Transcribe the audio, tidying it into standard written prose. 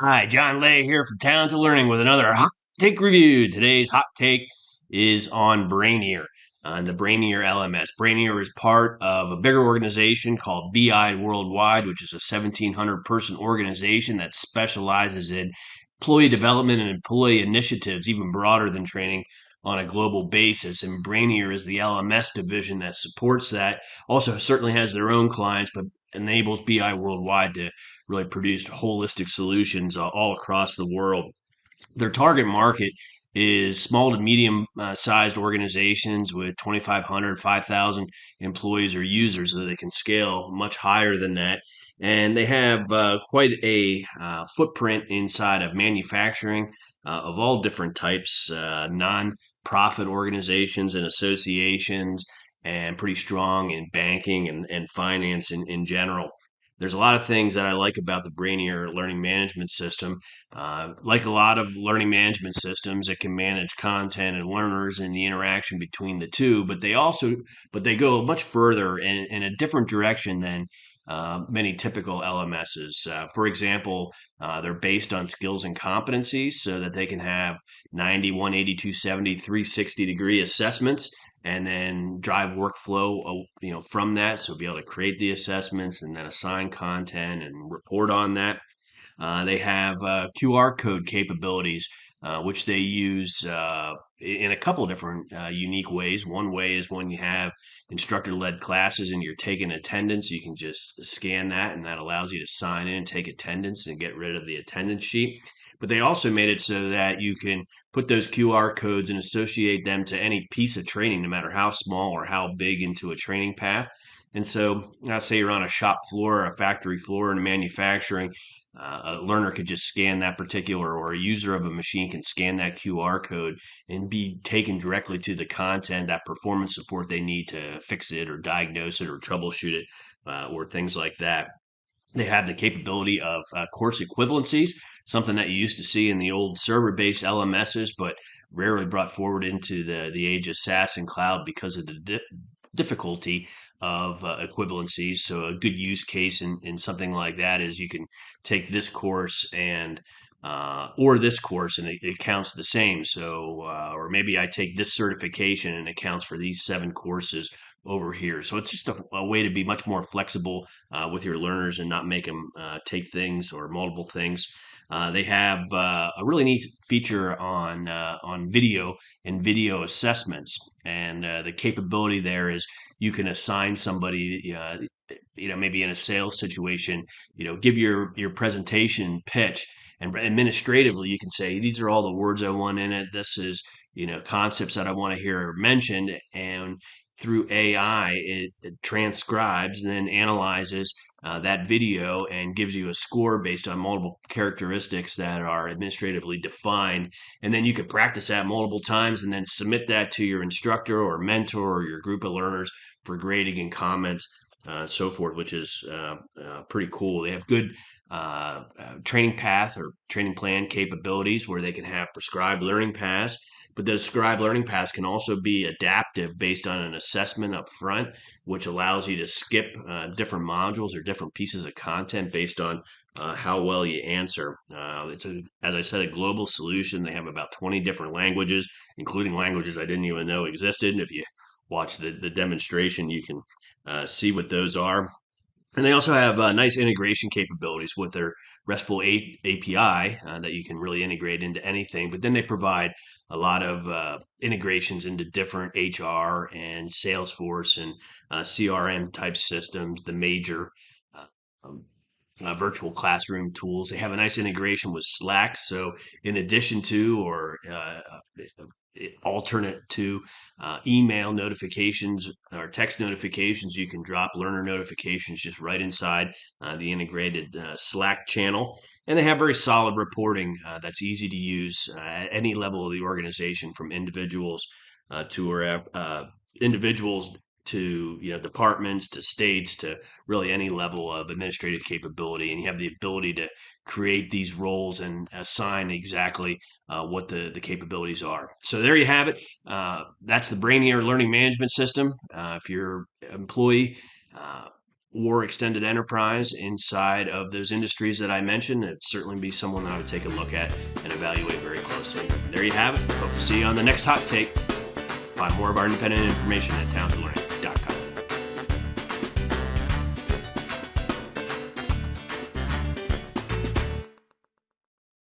Hi, John Lay here from Talented Learning with another hot take review. Today's hot take is on Brainier, on the Brainier LMS. Brainier is part of a bigger organization called BI Worldwide, which is a 1,700 person organization that specializes in employee development and employee initiatives, even broader than training on a global basis. And Brainier is the LMS division that supports that. Also, certainly has their own clients, but enables BI Worldwide to really produced holistic solutions all across the world. Their target market is small to medium sized organizations with 2,500, 5,000 employees or users, so they can scale much higher than that. And they have quite a footprint inside of manufacturing of all different types, non-profit organizations and associations, and pretty strong in banking and finance in general. There's a lot of things that I like about the Brainier learning management system. Like a lot of learning management systems, it can manage content and learners and the interaction between the two. But they go much further in a different direction than many typical LMSs. For example, they're based on skills and competencies so that they can have 90, 180, 270, 360-degree assessments and then drive workflow from that, so be able to create the assessments and then assign content and report on that. They have QR code capabilities, which they use in a couple of different unique ways. One way is when you have instructor led classes and you're taking attendance, you can just scan that, and that allows you to sign in, take attendance, and get rid of the attendance sheet. But they also made it so that you can put those QR codes and associate them to any piece of training, no matter how small or how big into a training path. And so, say you're on a shop floor or a factory floor in manufacturing, a learner could just scan that particular, or a user of a machine can scan that QR code and be taken directly to the content, that performance support they need to fix it or diagnose it or troubleshoot it, or things like that. They have the capability of course equivalencies, something that you used to see in the old server-based LMSs, but rarely brought forward into the age of SaaS and cloud because of the difficulty of equivalencies. So a good use case in something like that is you can take this course and or this course and it counts the same. So or maybe I take this certification and it counts for these 7 courses over here. So it's just a way to be much more flexible with your learners and not make them take things or multiple things. They have a really neat feature on video and video assessments, and the capability there is you can assign somebody, maybe in a sales situation, give your presentation pitch, and administratively you can say these are all the words I want in it. This is concepts that I want to hear mentioned, and through AI, it transcribes and then analyzes that video and gives you a score based on multiple characteristics that are administratively defined. And then you could practice that multiple times and then submit that to your instructor or mentor or your group of learners for grading and comments, and so forth, which is pretty cool. They have good training path or training plan capabilities where they can have prescribed learning paths, but those scribe learning paths can also be adaptive based on an assessment up front, which allows you to skip different modules or different pieces of content based on how well you answer. As I said, a global solution. They have about 20 different languages, including languages I didn't even know existed. And if you watch the demonstration, you can see what those are. And they also have nice integration capabilities with their RESTful API that you can really integrate into anything. But then they provide a lot of integrations into different HR and Salesforce and CRM type systems, the major uh, um, virtual classroom tools. They have a nice integration with Slack. So, in addition to or alternate to email notifications or text notifications, you can drop learner notifications just right inside the integrated Slack channel. And they have very solid reporting that's easy to use at any level of the organization, from individuals to departments to states to really any level of administrative capability. And you have the ability to create these roles and assign exactly what the capabilities are. So there you have it. That's the Brainier Learning Management System. If your employee or extended enterprise inside of those industries that I mentioned, it'd certainly be someone that I would take a look at and evaluate very closely. There you have it. Hope to see you on the next Hot Take. Find more of our independent information at Talent to Learning.